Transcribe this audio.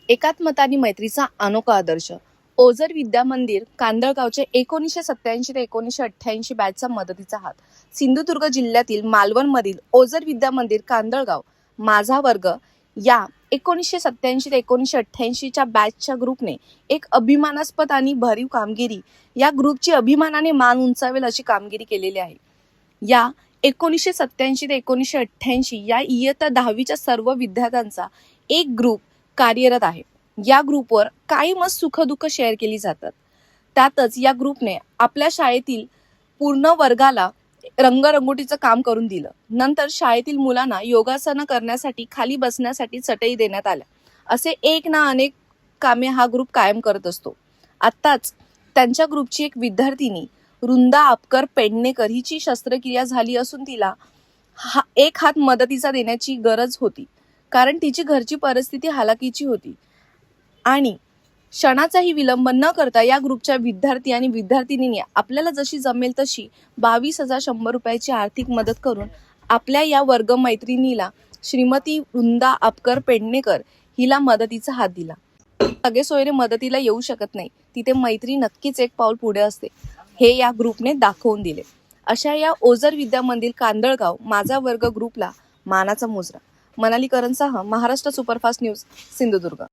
एकात्मता आणि मैत्रीचा अनोखा आदर्श. ओझर विद्या मंदिर कांदळगावचे 1987 ते 1988 बॅचचा मदतीचा हात. सिंधुदुर्ग जिल्ह्यातील मालवणमधील ओझर विद्या मंदिर कांदळगाव माझा वर्ग या 1987 ते 1988 च्या बॅचच्या ग्रुपने एक अभिमानास्पद आणि भरीव कामगिरी, या ग्रुपची अभिमानाने मान उंचावेल अशी कामगिरी केलेली आहे. या 1987 ते 1988 या इयत्ता 10वीच्या सर्व विद्यार्थ्यांचा एक ग्रुप कार्यरत आहे. या ग्रुपवर कायमच सुखदुःख शेअर केली जातात. त्यातच या ग्रुपने आपल्या शाळेतील पूर्ण वर्गाला रंगरंगोटीचं काम करून दिलं. नंतर शाळेतील मुलांना योगासनं करण्यासाठी, खाली बसण्यासाठी चटई देण्यात आल्या. असे एक ना अनेक कामे हा ग्रुप कायम करत असतो. आत्ताच त्यांच्या ग्रुपची एक विद्यार्थिनी वृंदा आपकर पेडणेकर हिची शस्त्रक्रिया झाली असून तिला एक हात मदतीचा देण्याची गरज होती, कारण तिची घरची परिस्थिती हालाकीची होती. आणि क्षणाचाही विलंब न करता या ग्रुपच्या विद्यार्थी आणि विद्यार्थिनींनी आपल्याला जशी जमेल तशी 22,100 रुपयाची आर्थिक मदत करून आपल्या या वर्ग मैत्रिणीला, श्रीमती वृंदा आपकर पेडणेकर हिला मदतीचा हात दिला. सगळे सोयरे मदतीला येऊ शकत नाही, तिथे मैत्री नक्कीच एक पाऊल पुढे असते, हे या ग्रुपने दाखवून दिले. अशा या ओझर विद्या मंदिर कांदळगाव माझा वर्ग ग्रुपला मानाचा मुजरा. मनाली करणसह महाराष्ट्र सुपरफास्ट न्यूज, सिंधुदुर्ग.